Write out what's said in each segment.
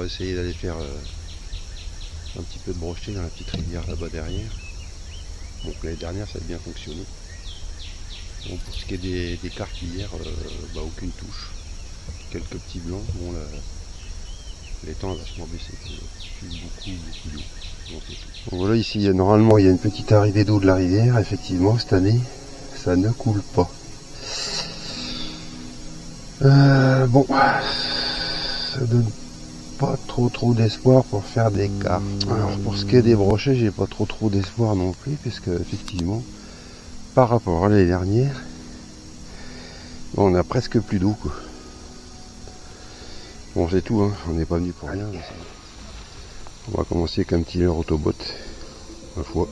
essayer d'aller faire un petit peu de brocheté dans la petite rivière là-bas derrière. Donc l'année dernière ça a bien fonctionné. Bon, pour ce qui est des carpes hier, aucune touche. Quelques petits blancs. Bon, l'étang a vachement baissé. Il y a beaucoup d'eau. Bon, voilà, ici normalement il y a une petite arrivée d'eau de la rivière. Effectivement cette année ça ne coule pas. Bon, ça donne pas trop d'espoir pour faire des carpes. Alors pour ce qui est des brochets, j'ai pas trop d'espoir non plus, puisque effectivement par rapport à l'année dernière, on a presque plus d'eau quoi. Bon c'est tout, hein. On n'est pas venu pour rien. On va commencer avec un petit leurre autobot, ma foi.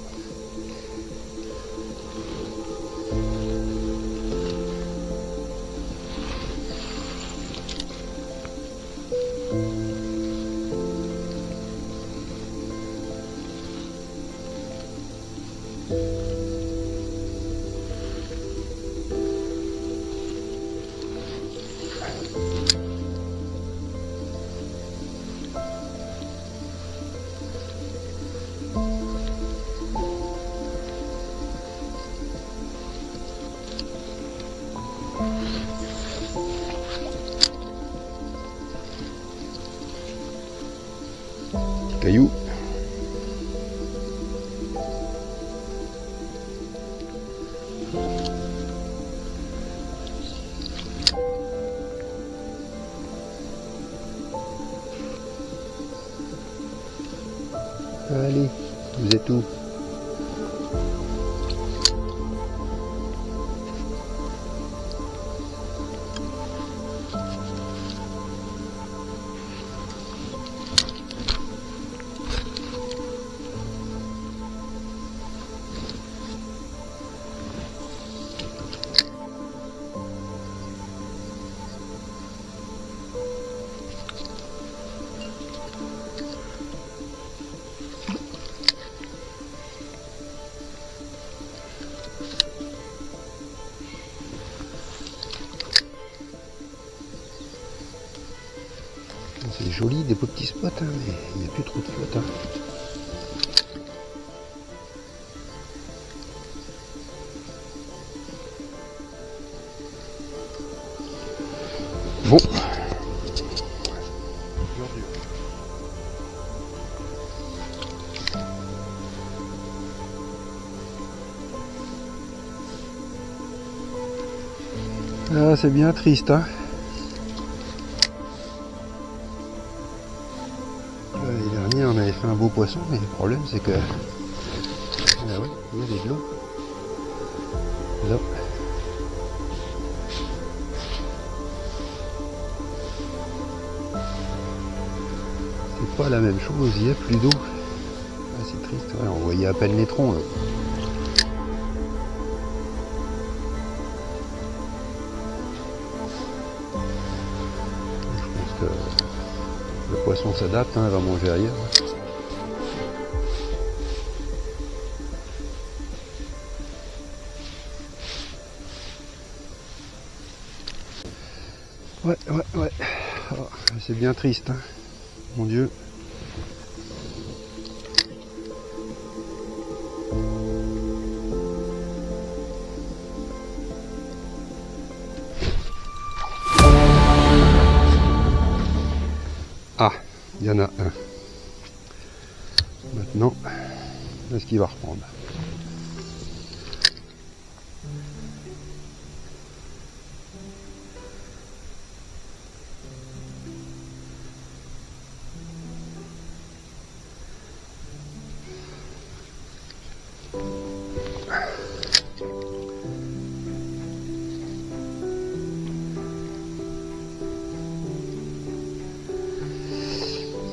Caillou. Allez, vous êtes où? C'est joli, des beaux petits spots, hein, mais il n'y a plus trop de flotte. Hein. Bon. Ah, c'est bien triste, hein. L'année dernière, on avait fait un beau poisson, mais le problème, c'est que... Ah oui, il y a de l'eau. Là. C'est pas la même chose, il n'y a plus d'eau. Ah, c'est triste, ouais, on voyait à peine les troncs, là. Je pense que le poisson s'adapte, hein, elle va manger ailleurs. Ouais. Oh, c'est bien triste, hein. Mon Dieu. Ah, il y en a un. Maintenant, est-ce qu'il va reprendre?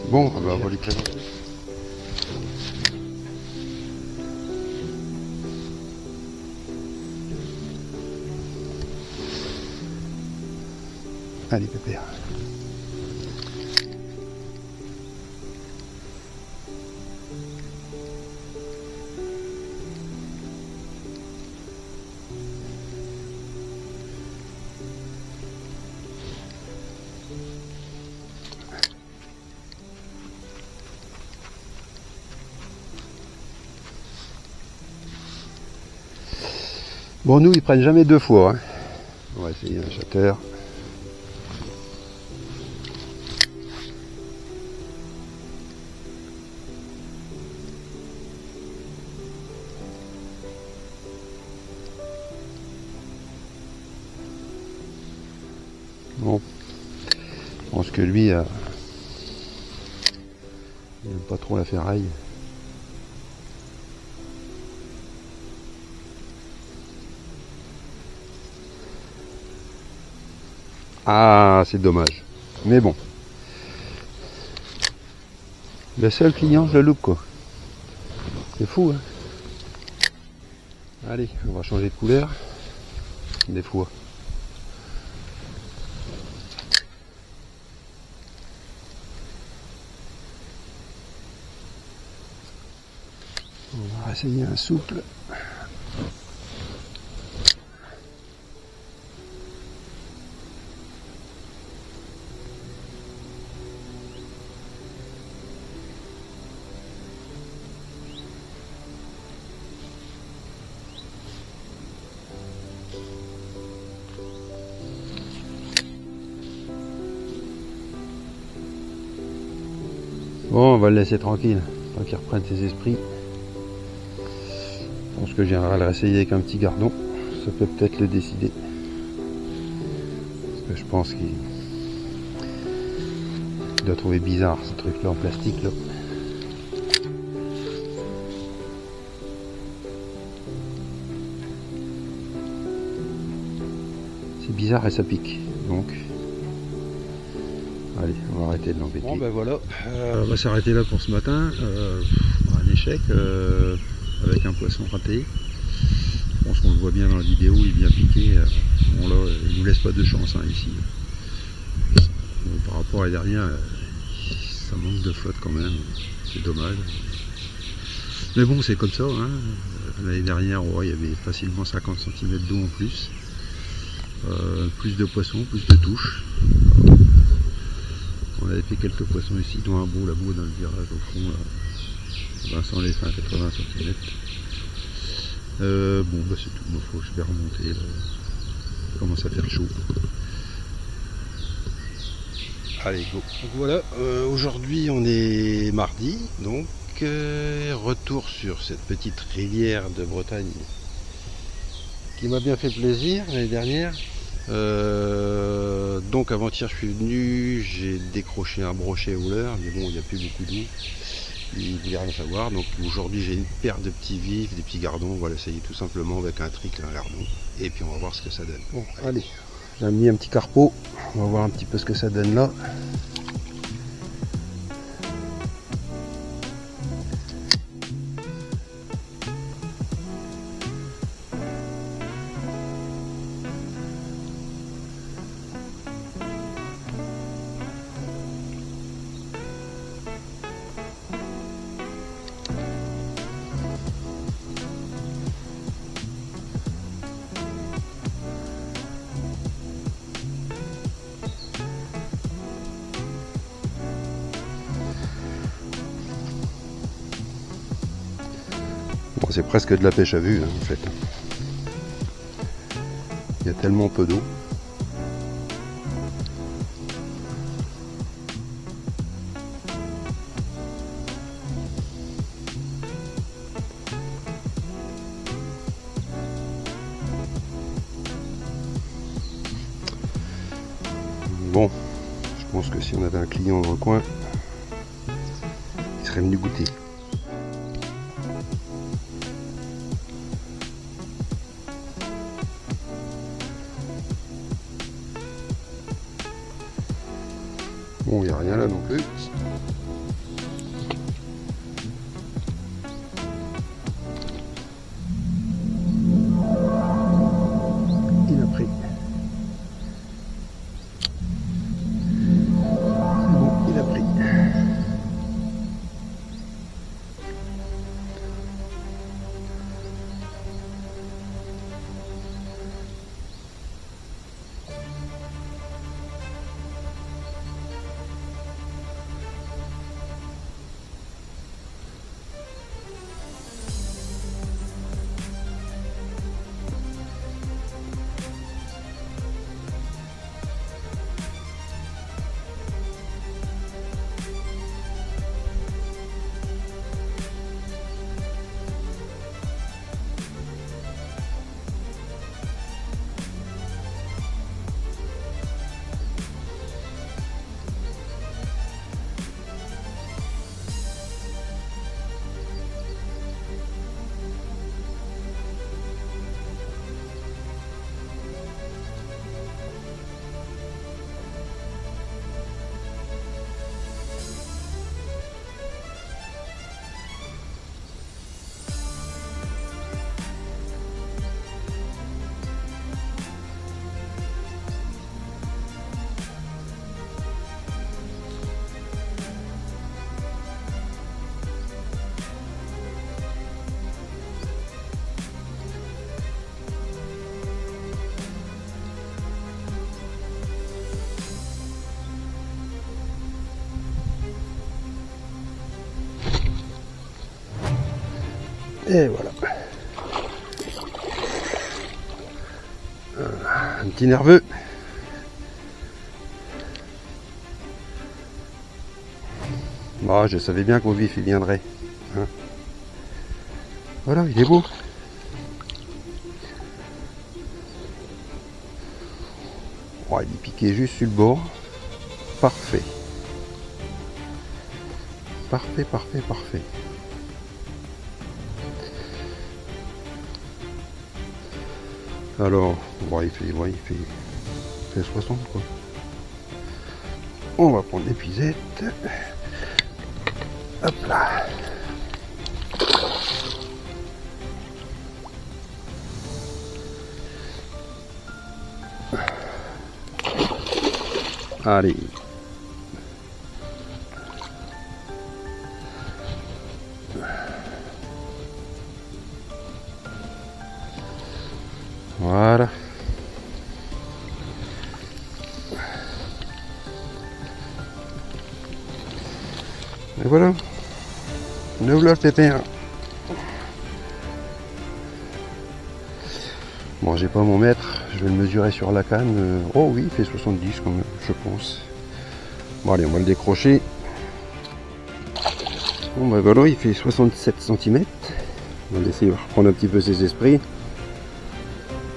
Bon, on va les présenter. Allez, pépère. Bon, nous, ils prennent jamais deux fois. Hein. On va essayer un shatter. Bon, je pense que lui, il n'aime pas trop la ferraille. Ah, c'est dommage. Mais bon. Le seul client, je le loupe, quoi. C'est fou, hein. Allez, on va changer de couleur. Des fois. On va essayer un souple. Bon, on va le laisser tranquille, tant qu'il reprenne ses esprits. Je pense que j'aimerais le réessayer avec un petit gardon. Ça peut peut-être le décider. Parce que je pense qu'il doit trouver bizarre ce truc-là en plastique là. C'est bizarre et ça pique. Donc, allez, on va arrêter de l'embêter. Bon ben voilà, on va s'arrêter là pour ce matin. Un échec avec un poisson raté. Je pense qu'on le voit bien dans la vidéo, il est bien piqué. Bon là, il nous laisse pas de chance hein, ici. Bon, par rapport à la dernière, ça manque de flotte quand même. C'est dommage. Mais bon, c'est comme ça. Hein. L'année dernière, ouais, il y avait facilement 50 cm d'eau en plus. Plus de poissons, plus de touches. On avait fait quelques poissons ici, dont un beau là-bas dans le virage au fond, Vincent les fins 80 cm. Bon bah c'est tout, il faut que je vais remonter là. Il commence à faire chaud. Allez go. Donc voilà, aujourd'hui on est mardi, donc retour sur cette petite rivière de Bretagne qui m'a bien fait plaisir l'année dernière. Donc avant-hier je suis venu, j'ai décroché un brochet houleur, mais bon il n'y a plus beaucoup d'eau, il ne voulait rien savoir. Donc aujourd'hui j'ai une paire de petits vifs, des petits gardons, on va l'essayer tout simplement avec un trick et un gardon, et puis on va voir ce que ça donne. Bon allez, j'ai mis un petit carpeau, on va voir un petit peu ce que ça donne là. Bon, c'est presque de la pêche à vue hein, en fait. Il y a tellement peu d'eau. Bon, je pense que si on avait un client dans le coin, il serait venu goûter. Bon, il n'y a rien là non plus. Il a pris. C'est bon, il a pris. Et voilà. Un petit nerveux. Bon, je savais bien qu'au vif il viendrait. Hein. Voilà, il est beau. Oh, il est piqué juste sur le bord. Parfait. Parfait, parfait, parfait. Alors, il fait 60 quoi. On va prendre l'épuisette. Hop là. Allez. Voilà. Et voilà. Le voilà le pépère. Bon, j'ai pas mon mètre, je vais le mesurer sur la canne. Oh oui, il fait 70 quand même, je pense. Bon allez, on va le décrocher. Bon bah voilà, il fait 67 cm. On va essayer de reprendre un petit peu ses esprits.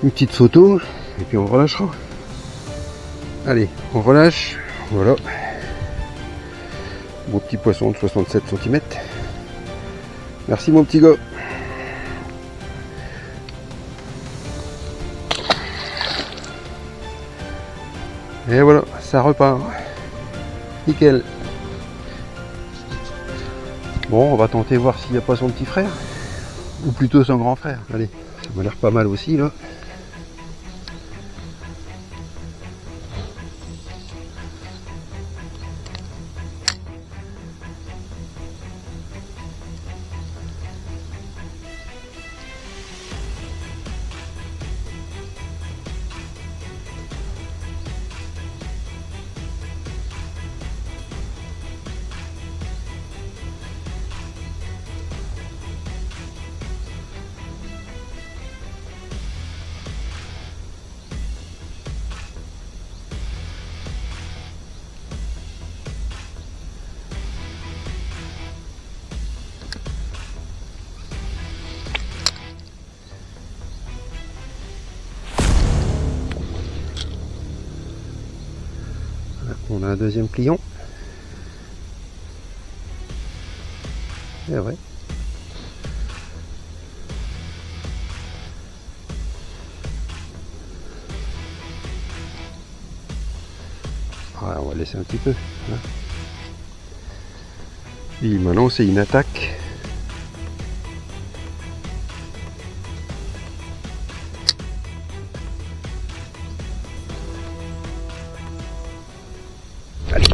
Une petite photo, et puis on relâchera. Allez, on relâche. Voilà. Beau petit poisson de 67 cm. Merci mon petit gars. Et voilà, ça repart. Nickel. Bon, on va tenter voir s'il n'y a pas son petit frère. Ou plutôt son grand frère. Allez, ça m'a l'air pas mal aussi là. On a un deuxième client. Et ouais. Ah, on va laisser un petit peu. Hein. Et maintenant c'est une attaque. Allez.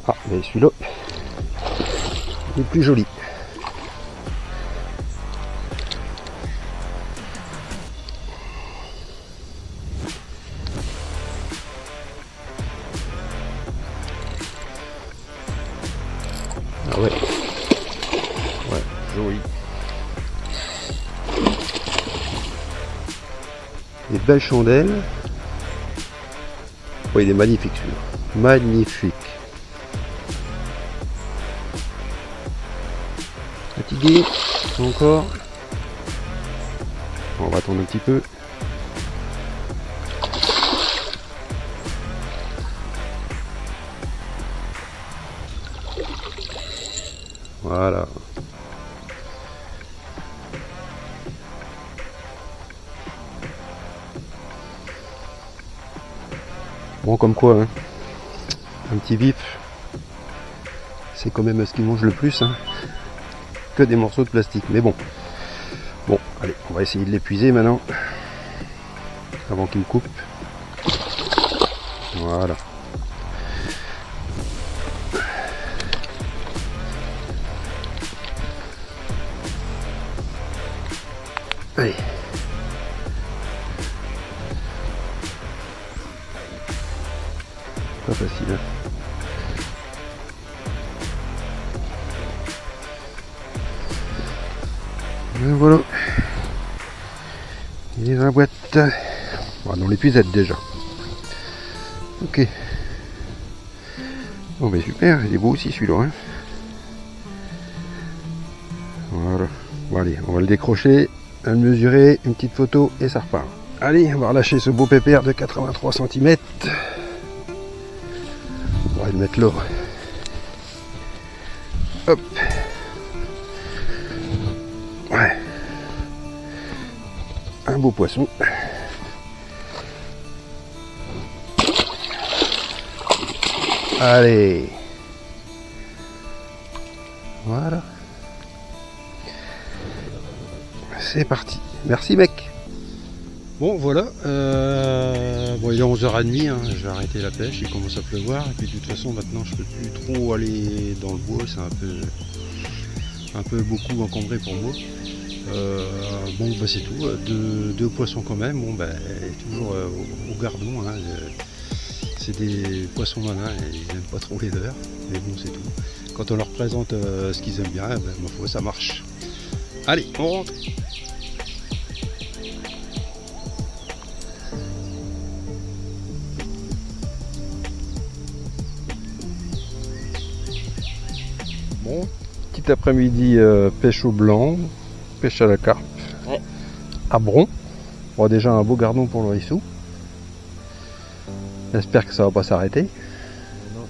Ah, mais celui-là, il est plus joli. Ah ouais. Ouais, joli. Des belles chandelles. Oh, il est magnifique celui-là. Magnifique. Fatigué. Encore. On va attendre un petit peu. Voilà. Bon, comme quoi, hein, un petit vif, c'est quand même ce qui mange le plus, hein, que des morceaux de plastique. Mais bon, allez, on va essayer de l'épuiser maintenant, avant qu'il me coupe. Voilà. Allez. Pas facile. Hein. Voilà. Il est dans la boîte. Bon, dans l'épuisette déjà. Ok. Bon ben super, il est beau aussi celui-là. Hein. Voilà. Bon allez, on va le décrocher, le mesurer, une petite photo et ça repart. Allez, on va relâcher ce beau pépère de 83 cm. On va le mettre là. Hop. Ouais. Un beau poisson. Allez. Voilà. C'est parti. Merci mec. Bon voilà. Bon, il est 11h30. Hein. J'ai arrêté la pêche. Il commence à pleuvoir. Et puis de toute façon maintenant je peux plus trop aller dans le bois. C'est un peu beaucoup encombré pour moi. Bon bah c'est tout. Deux poissons quand même. Bon bah toujours au gardon. Hein. C'est des poissons malins et ils n'aiment pas trop les leurres, mais bon c'est tout. Quand on leur présente ce qu'ils aiment bien, ben, ma foi ça marche. Allez, on rentre. Bon, petit après-midi pêche au blanc, pêche à la carpe, ouais. À Bron. Bon déjà un beau gardon pour le rissou. J'espère que ça va pas s'arrêter. Non.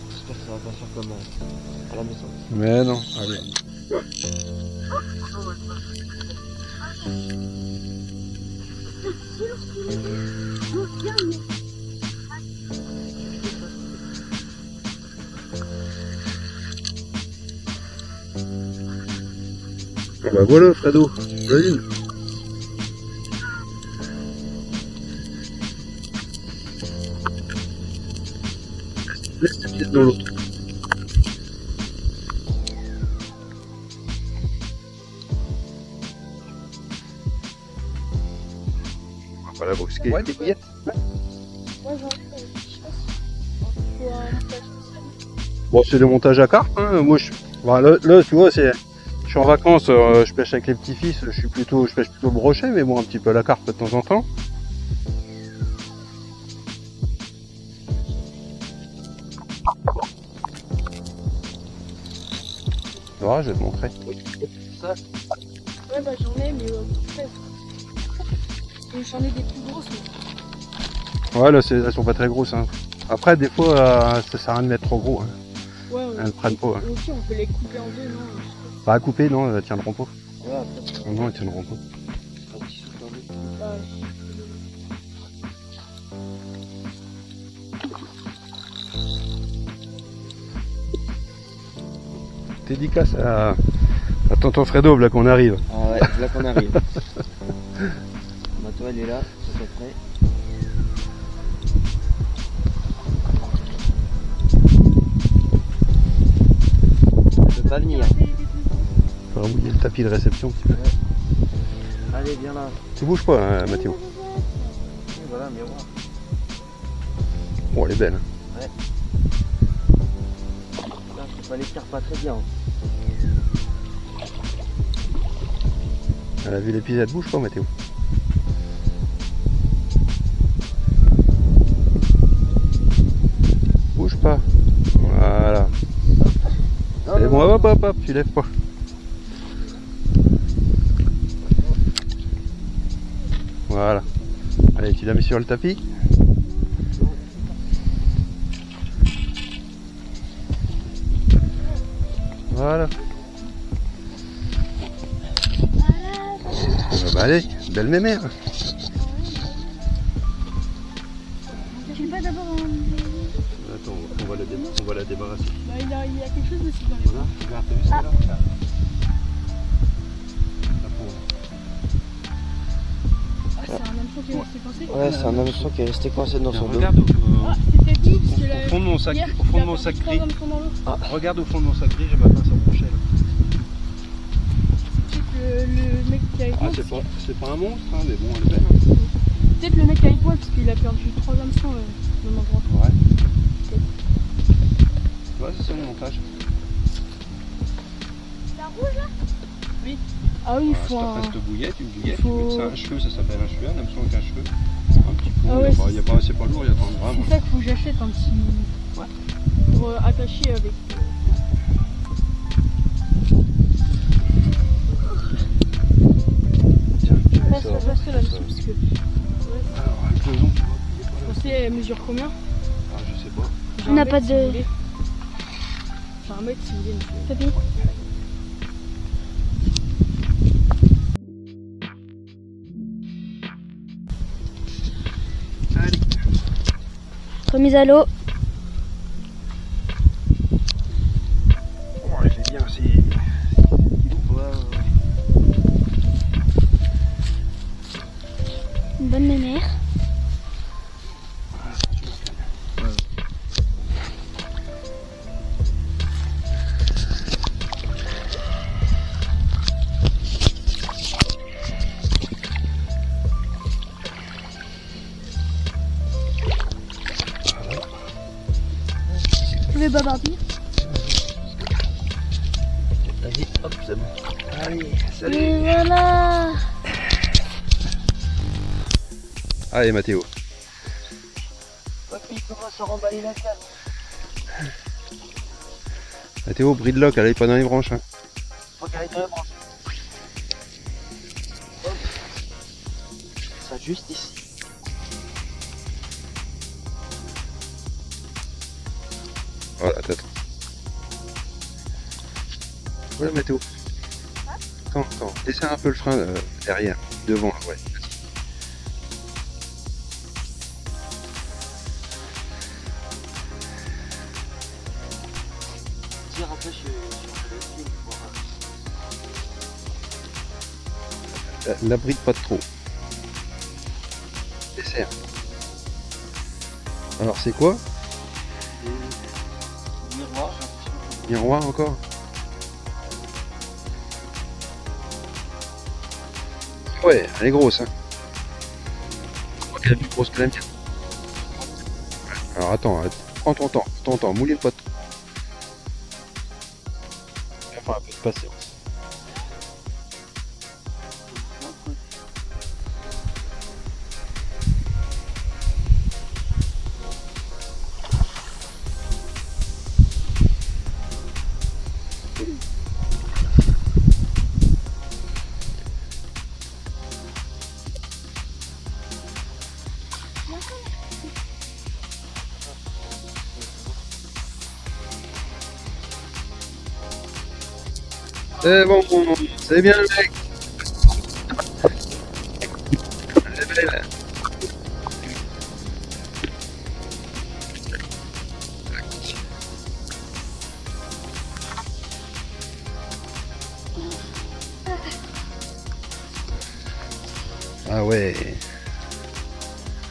J'espère que ça va pas faire comme à la maison. Mais non, allez. Bah voilà Fredo, vas-y. Laisse tes pieds dans l'autre. On va pas la brusquer. Ouais, des billettes. Moi j'en ai Bon, c'est le montage à carpe. Hein. Moi, là, tu vois, je suis en vacances, je pêche avec les petits-fils. Je pêche plutôt le brochet, mais bon, un petit peu la carpe de temps en temps. Ouais, je vais te montrer. Ça ouais, bah j'en ai, mais j'en ai des plus grosses. Mais... Ouais, là, elles sont pas très grosses. Hein. Après, des fois, ça sert à rien de mettre trop gros. Hein. Ouais, elles prennent pas. Hein. Aussi, on peut les couper en deux, non? Pas à couper, non, elles tiendront pas. Ouais, après, non, elles tiendront pas. Un petit souffle en deux. Dédicace à tonton Fredo, là qu'on arrive. Ah ouais, là qu'on arrive. Ma toile est là, ça fait prêt. Je peux pas venir. Faut remouiller le tapis de réception un petit peu. Ouais. Allez, viens là. Tu bouges pas, hein, Mathieu. Et voilà, miroir. Bon, elle est belle. Ouais. Là, je pas les carpes pas très bien. Elle a vu l'épisode, bouge pas, Mathieu. Bouge pas. Voilà. C'est bon, hop, tu lèves pas. Voilà. Allez, tu la mets sur le tapis. Voilà. Bah allez, belle mémère. Je sais pas d'abord. Attends, on va la débarrasser. Bah, il y a quelque chose aussi dans les Voilà, regarde, t'as vu celle-là? La pauvre. Ah, c'est un hameçon qui est resté coincé. Ouais, c'est un hameçon qui est resté coincé dans son dos. Regarde Ah, c'était dit, parce que au fond de mon sac, hier, au fond il de a mon perdu sac trois gris. hameçons dans l'eau. Ah, regarde au fond de mon sac gris, j'ai ma pince à brochet là. Peut-être le mec qui a avec Ah, moi. c'est pas un monstre, hein, mais bon, elle est belle. Hein. Peut-être le mec avec moi, parce qu'il a perdu 3 hameçons au même endroit. Ouais. Ouais, c'est ça le montage. La rouge là? Oui. Ah oui, il faut Après un... cette bouillette, une bouillette, faut- tu mets ça un cheveu, ça s'appelle un cheveu, un hameçon avec un cheveu. Un petit pot, Ah ouais, c'est pas lourd, il y a 30 grammes. C'est ça qu'il faut que j'achète un petit... Ouais. Pour attacher avec... Tiens, tu mets Passe ça. là dessus parce que... Alors, avec le long, tu vois, il est pas là. Vous savez, elle mesure combien? Ah, je sais pas. J'ai On n'a un pas mètre, si de- vous voulez. J'ai un mètre si vous voulez. monsieur. Papy. Allez. Remise à l'eau. Oh, c'est bien, c'est... Une bonne mémère. Tu veux bavarder? Vas-y, hop, c'est bon. Allez, Et voilà. Allez, Mathéo. Papy commence à remballer la canne. Mathéo, breedlock, elle est pas dans les branches. Hein. Faut qu'elle aille dans la branche. Hop. Ça juste ici. Voilà, attends. Voilà, Mathéo. Attends, desserre un peu le frein derrière, devant, ouais. Tire un peu sur le fil pour La bride pas de trop. Desserre. Alors, c'est quoi? des miroirs, j'ai l'impression. Miroir encore? Ouais, elle est grosse, hein. Je crois qu'elle est plus grosse que la mienne. Alors attends, prends ton temps, mouline pas trop. Il va falloir un peu de patience. C'est bon, c'est bien le mec. Elle est belle. Ah ouais.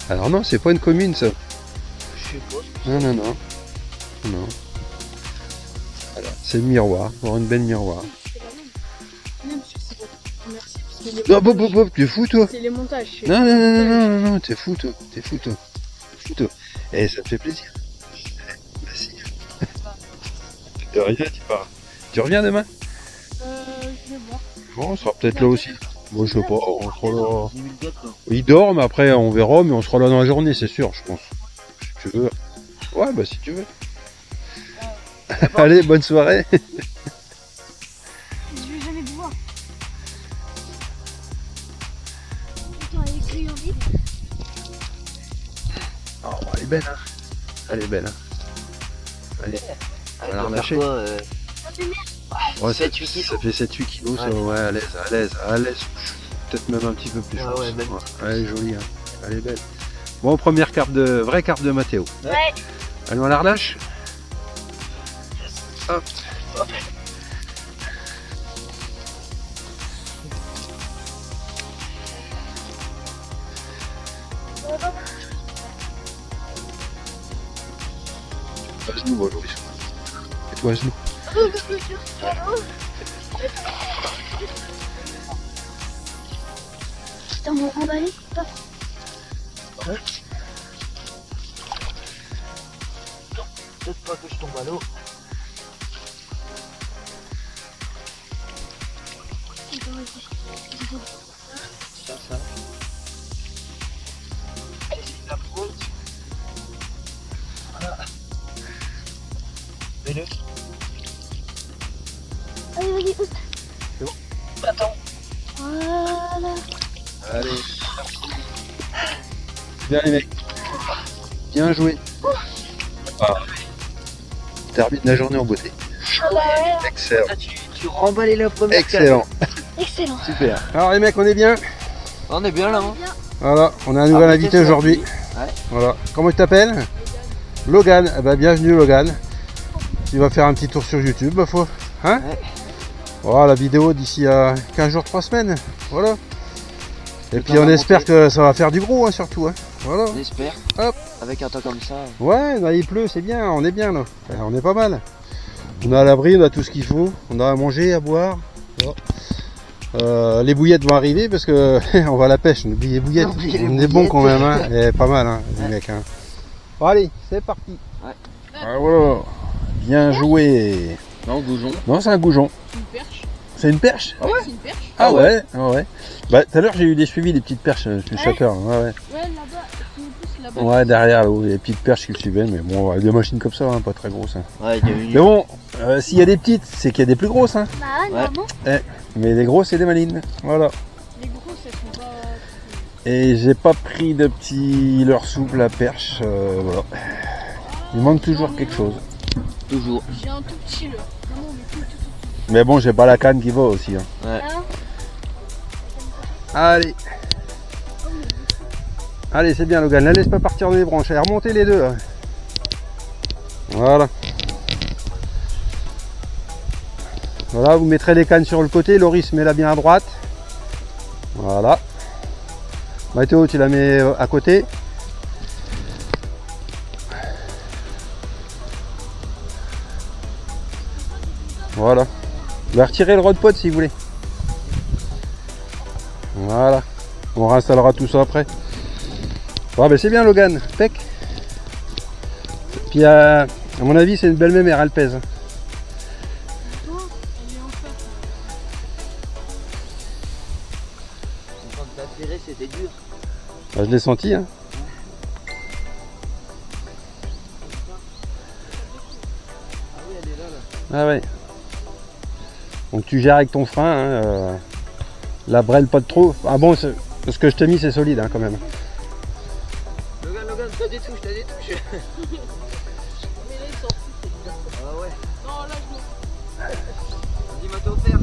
Alors non, c'est pas une commune ça. Je sais pas. Non. Voilà, c'est le miroir, pour une belle miroir. C'est la même. Même si c'est votre... Merci. Parce que les Non, montages- Bob, tu es fou toi. C'est les montages. c'est- Non, t'es fou toi. Eh, ça me fait plaisir. Merci. De rien, tu pars. Tu reviens demain? Je vais voir. Bon, on sera peut-être là aussi. Bon, je sais pas, on sera là. J'ai mis le gâteau. Il dort, mais après on verra, mais on sera là dans la journée, c'est sûr, je pense. Si tu veux. Ouais, bah si tu veux. Allez, bonne soirée. Je vais jamais te voir. Attends, elle est cueillie en vide. Oh, elle est belle, hein. Elle est belle, hein. Allez, on va la relâcher. Ouais, ça, 7-8 kilos. ça fait 7-8 kilos, ça, Ouais. ouais, à l'aise. Peut-être même un petit peu plus, je Ouais, pense. ouais, même. Elle est jolie, hein. Elle est belle. Bon, première vraie carte de Mathéo. Ouais. Allez, on la relâche. Hop. À genoux, moi, aujourd'hui. Et toi, à genoux. Putain, on va remballer. Hop. Peut-être pas que je tombe à l'eau. vas-y. Ça. La pointe. Voilà. Mets-le. Allez, vas-y, pousse. C'est bon. Attends. Voilà. Allez. Bien les mecs. Bien joué. Ah. Termine la journée en beauté. Ah bah ouais. Excellent. Là, tu remballais la première Excellent. Excellent. Super. Alors les mecs, on est bien. On est bien là. Hein. Voilà, on a un nouvel invité aujourd'hui. Ouais. Voilà. Comment tu t'appelles? Logan. Eh ben, bienvenue Logan. Tu vas faire un petit tour sur YouTube, ma foi. Hein? Ouais. Voilà la vidéo d'ici à 15 jours, 3 semaines. Voilà. Et puis temps on va espère monter. que ça va faire du gros hein, surtout. Hein. Voilà. On espère. Hop. Avec un temps comme ça. Ouais, là, il pleut, c'est bien, on est bien là. On est pas mal. On a à l'abri, on a tout ce qu'il faut. On a à manger, à boire. Voilà. Les bouillettes vont arriver parce que on va à la pêche. N'oubliez les bouillettes. N'oubliez les On est bon bouillettes. quand même. Hein. Et pas mal, hein, les Ouais. mecs. Hein. Bon, allez, c'est parti. Ouais. Ah, voilà. Bien joué. Non, goujon. Non, c'est un goujon. C'est une perche. C'est une perche? Ouais, c'est une perche. Ah ouais, ah ouais. Bah, tout à l'heure, j'ai eu des suivis, des petites perches sur le shutter. Ouais, ouais. Ouais, là-bas, c'est plus là-bas. Ouais, derrière, là, où il y a des petites perches qui le suivaient, mais bon, avec des machines comme ça, hein, pas très grosses. Hein. Ouais, il y a eu Mais bon, s'il y a des petites, c'est qu'il y a des plus grosses. Hein. Bah ouais, Ouais. normalement. Mais les grosses, c'est des malines. Voilà. Les grosses, elles sont pas. Et j'ai pas pris de petit leurre souple à perche. Voilà. Il manque toujours quelque chose. toujours. J'ai un tout petit leurre. Vraiment, mais tout. Mais bon, j'ai pas la canne qui va aussi. Hein. Ouais. Allez. Allez, c'est bien Logan. Ne laisse pas partir dans les branches. Allez, remontez les deux. Là. Voilà. Voilà, vous mettrez les cannes sur le côté. Loris, mets-la bien à droite. Voilà. Mathéo, tu la mets à côté. Voilà. Vous pouvez retirer le rod pod si vous voulez. Voilà. On réinstallera tout ça après. Bon, ben c'est bien Logan. Pec. Puis à mon avis, c'est une belle mémère, elle pèse. Elle est en fait. Quand t'as ferré, c'était dur. Ben, je l'ai senti. Hein. Ah oui, elle est là. Ah ouais. Donc tu gères avec ton frein. Hein, la brêle pas de trop. Ah bon, ce que je t'ai mis, c'est solide hein, quand même. Logan, t'as des touches. Mais là, ils sont. Ah ouais. Non, là, je Vas-y, Mathéo, faire.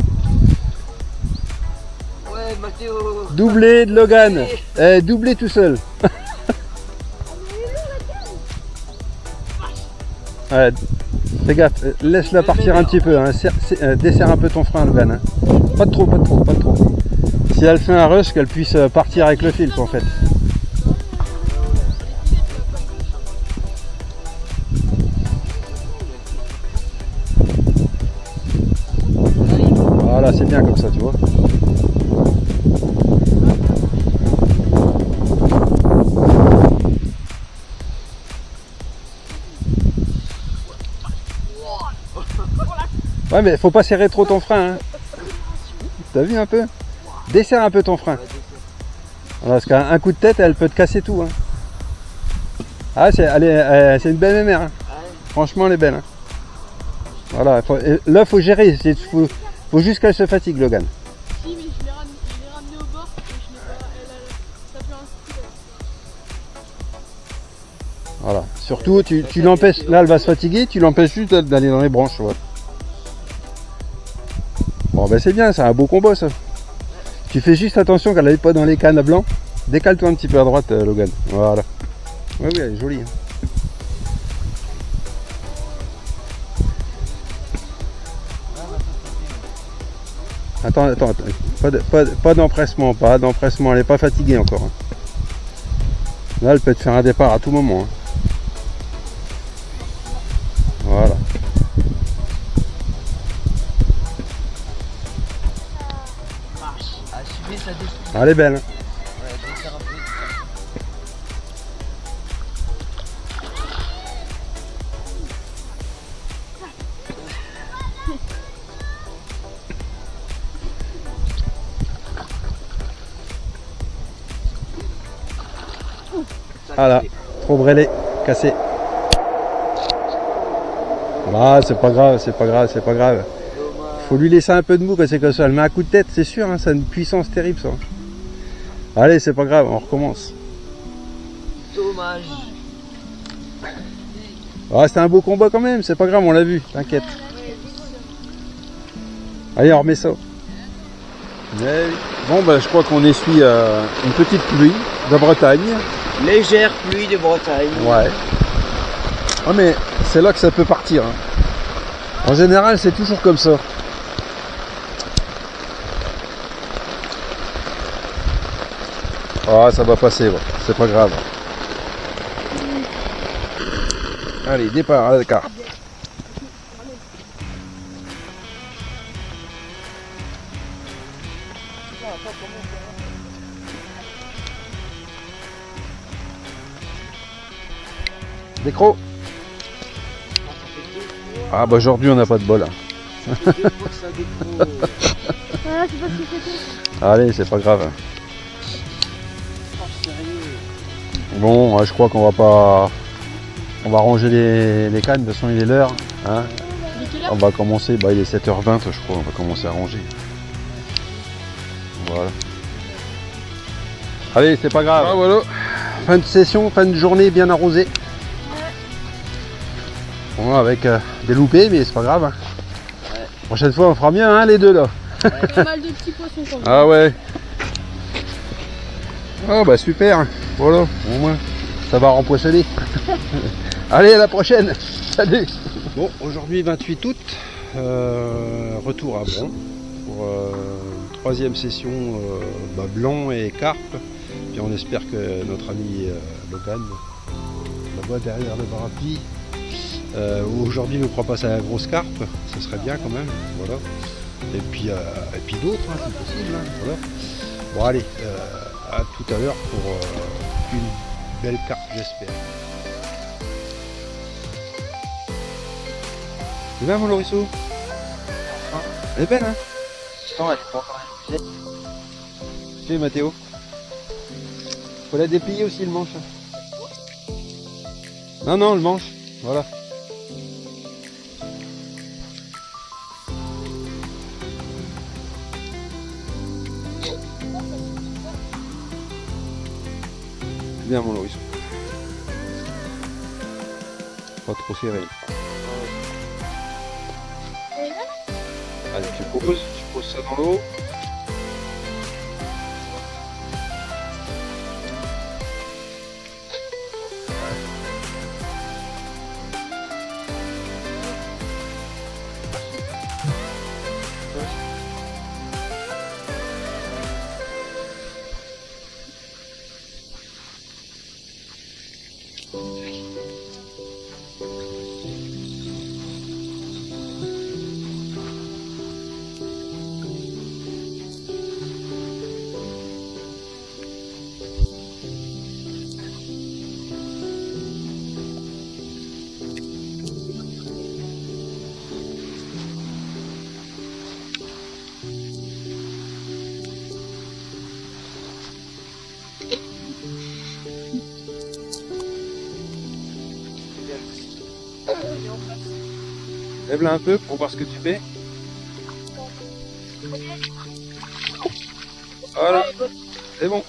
Ouais, Mathéo. Doublé de Logan. Doublé tout seul. Ouais, fais gaffe, laisse-la partir un petit peu, hein. Desserre un peu ton frein Logan. Hein. Pas de trop. Si elle fait un rush, qu'elle puisse partir avec le fil quoi, en fait. Voilà, c'est bien comme ça, tu vois. Ouais, mais faut pas serrer trop ton frein. Hein. T'as vu un peu? Desserre un peu ton frein. Voilà, parce qu'un coup de tête, elle peut te casser tout. Hein. Ah, c'est une belle mémère. Hein. Franchement, elle est belle. Hein. Voilà, là, faut gérer. Faut juste qu'elle se fatigue, Logan. Si, mais je l'ai ramené au bord et je l'ai pas. Ça fait un style. Voilà. Surtout, tu l'empêches. Là, elle va se fatiguer. Tu l'empêches juste d'aller dans les branches. Ouais. Bon, ben c'est bien. C'est un beau combo, ça. Tu fais juste attention qu'elle n'aille pas dans les cannes à blanc. Décale-toi un petit peu à droite, Logan. Voilà. Oui, elle est jolie. Hein. Attends. Pas d'empressement, elle n'est pas fatiguée encore. Hein. Là, elle peut te faire un départ à tout moment. Hein. Voilà. Assumer sa destinée. Elle est belle. Hein. Ouais, desserre un peu. Voilà, trop brêlé, cassé. Ah, c'est pas grave, c'est pas grave, c'est pas grave. Faut lui laisser un peu de mou parce que comme ça, elle met un coup de tête, c'est sûr, hein, ça a une puissance terrible ça. Allez, c'est pas grave, on recommence. Dommage. Ah, c'était un beau combat quand même, c'est pas grave, on l'a vu, t'inquiète. Allez, on remet ça. Mais oui. Bon, bah, je crois qu'on essuie une petite pluie de Bretagne. Légère pluie de Bretagne. Ouais. Ah, mais c'est là que ça peut partir. Hein. En général, c'est toujours comme ça. Ah, ça va passer, ouais. C'est pas grave. Allez, départ à la carte. Décro. Ah bah aujourd'hui on n'a pas de bol. Hein. Ah, c'est pas ce que c'était. Allez, c'est pas grave. Bon, je crois qu'on va pas... On va ranger les cannes, de toute façon il est l'heure. Hein. Il est quelle heure? On va commencer, bah il est 7h20 je crois, on va commencer à ranger. Voilà. Allez, c'est pas grave. Ah, voilà. Fin de session, fin de journée bien arrosée. Bon, avec des loupés, mais c'est pas grave. Hein. Ouais. Prochaine fois on fera mieux hein, les deux là. Pas mal de petits poissons quand même. Ah ouais. Ah bah super. Voilà, au moins ça va rempoissonner. Allez, à la prochaine. Salut. Bon, aujourd'hui 28 août, retour à Bron pour une troisième session blanc et carpe. Puis on espère que notre ami Logan, là-bas derrière le barapi, aujourd'hui ne croit pas à la grosse carpe, ça serait bien quand même. Voilà. Et puis d'autres, hein, si possible. Hein, voilà. Bon allez, à tout à l'heure pour une belle carpe, j'espère. C'est bien mon Lorisseau. Elle est belle hein. Attends, elle est pas encore épuisée. Tu sais Mathéo, faut la déplier aussi le manche. Non non le manche, voilà. C'est bien mon Lorisseau. Pas trop serré. Allez, tu poses ça dans l'eau. Lève-la un peu pour voir ce que tu fais. Voilà, c'est bon.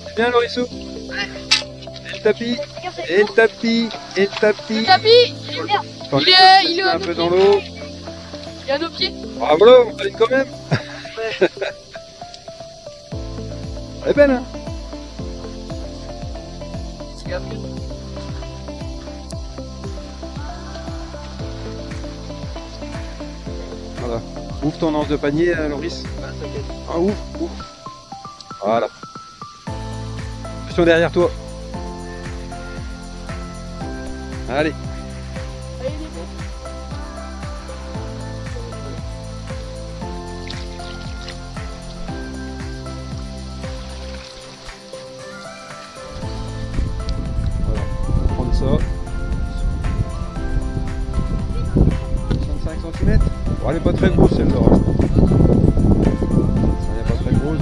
C'est bien Lorisseau. Et le tapis, et le tapis, et le tapis. Le tapis, il est un peu dans l'eau. Il est à nos pieds. Ah voilà, on valide quand même. Elle est belle hein. Voilà. Ouvre ton anse de panier, Loris. Ah, ouvre. Voilà. Attention derrière toi. Allez. Allez, les bons. Voilà. On va prendre ça. 65 cm. Bon, elle n'est pas très grosse celle-là. Elle n'est pas très grosse.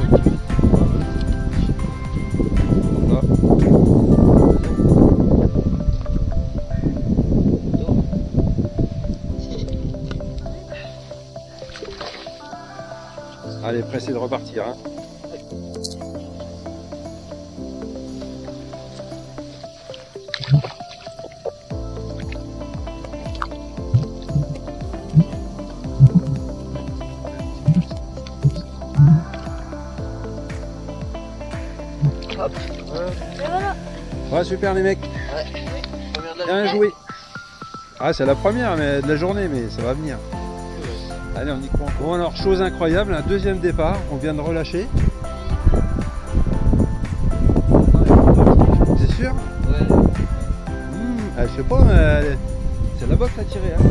pressé de repartir. Hein. Hop. Et voilà. Ouais, super les mecs. Bien joué. Ah, c'est la première mais de la journée, mais ça va venir. Allez, on y croit. Bon alors, chose incroyable, un deuxième départ, on vient de relâcher. C'est sûr? Ouais. Je sais pas, mais c'est la boxe à tirer. Hein.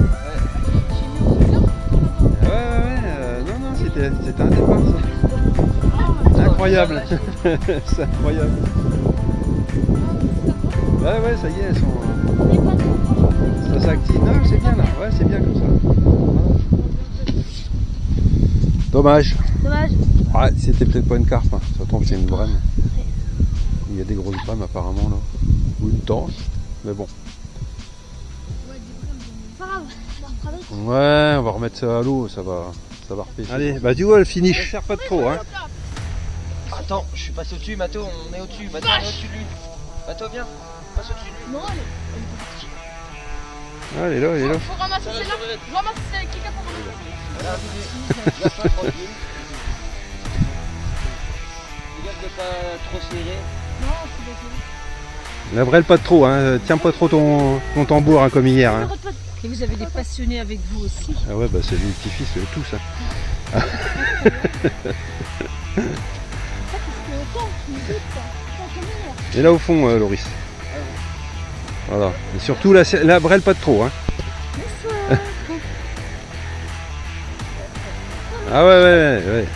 Non, c'était un départ ça. Incroyable. C'est incroyable. Ouais, ça y est, elles sont. Ça s'active. Non, c'est bien là. Ouais, c'est bien comme ça. Dommage. Dommage. Ouais, c'était peut-être pas une carpe. Hein. Ça tombe, c'est une brème. Il y a des grosses brèmes apparemment là. Ou une tanche. Mais bon. Pas grave, on va retravailler. Ouais, on va remettre ça à l'eau, ça va repêcher. Allez, bah tu vois le finish. Ne sert pas de trop, hein. Attends, je suis passé au-dessus, Mato, on est au-dessus. Mato, on est au-dessus de lui. Mato, viens. Passe au-dessus de lui. Non, Ah, elle est là, elle est là. faut ramasser celle-là. Je ramasse celle qui capte pour le. Voilà, la fin tranquille. Regarde de pas trop serrer. Non, c'est d'accord. La brêle pas de trop, hein. Tiens pas trop ton tambour hein, comme hier. Hein. Et vous avez des passionnés avec vous aussi. Ah ouais, bah c'est les petits-fils, tout ça. Et là au fond, Loris. Voilà. Et surtout la brêle pas de trop, hein. Ah ouais.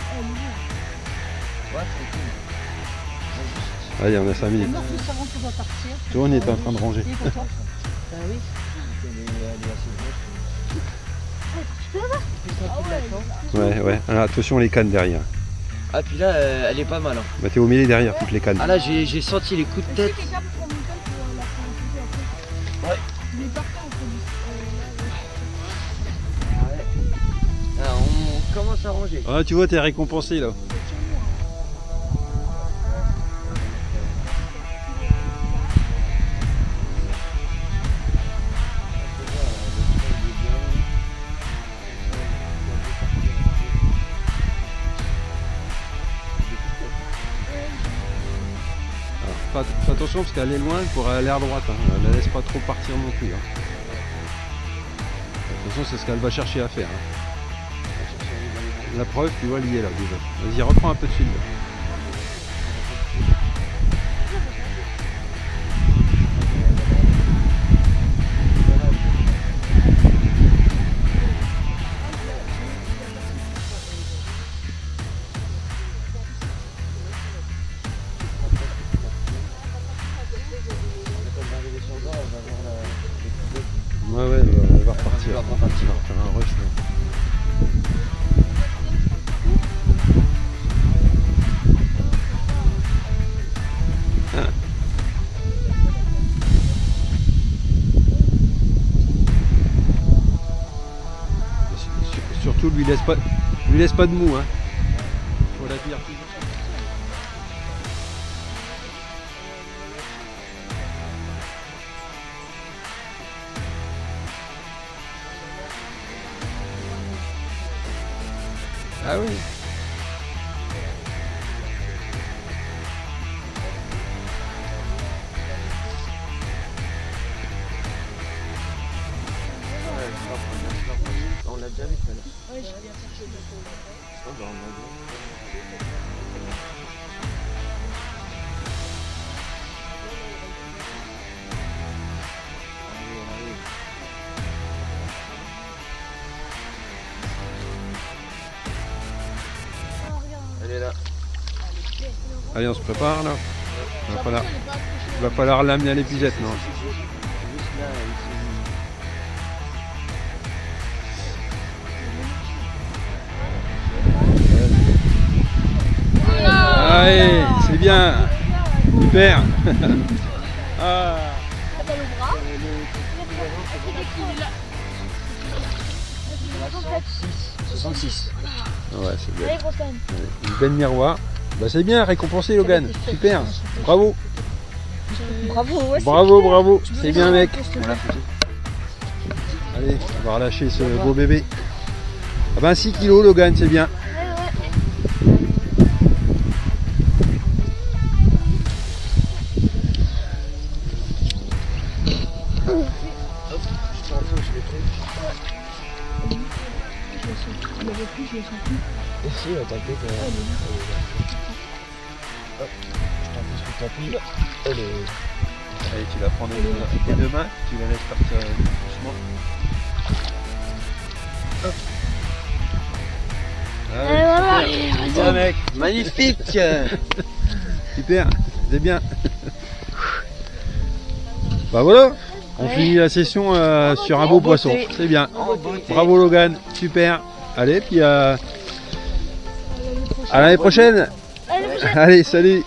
Allez, on a 5 minutes. Tu vois, on est en train de ranger. Ah oui. Ouais. Alors, attention les cannes derrière. Ah, puis là, elle est pas mal. Hein. Bah t'es au milieu derrière, toutes les cannes. Ah là, j'ai senti les coups de tête. Ouais. Ah, on commence à ranger. Ah, tu vois, t'es récompensé là. Fais attention parce qu'elle est loin pour aller à droite. Hein. Elle la laisse pas trop partir non plus. Hein. Attention, c'est ce qu'elle va chercher à faire. Hein. La preuve, tu vois, elle y est là déjà. Vas-y, reprends un peu de fil. Là. Ouais, elle va repartir. Elle va faire un rush. Là. Surtout, lui laisse pas de mou. Hein. Faut la dire. Ah oui. On l'a déjà vu tout à l'heure. Ouais, j'ai bien cherché. Ah, bah, on l'a vu. Elle est là. Allez, on se prépare là. Il va falloir l'amener à l'épuisette, non? Juste là, Allez, c'est bien. Super. Ah. Appelle au bras. 66. Ouais, c'est belle. Allez, grosse canne. Une belle miroir. Bah c'est bien, récompensé Logan. Super. Bravo. Bravo, ouais, Bravo, bravo. C'est bien mec. On l'a photo. Allez, on va relâcher ce beau bébé. Ah ben 6 kilos Logan, c'est bien. Si, t'inquiète. Hop, je t'en prie. Allez, tu la prends avec les deux mains, tu la laisses partir doucement. Hop. Allez, super. Bien mec, magnifique. Super, c'est bien. Bah voilà, on finit la session sur un beau poisson, c'est bien. Bravo Logan, super. Allez, puis à l'année prochaine. Allez, salut.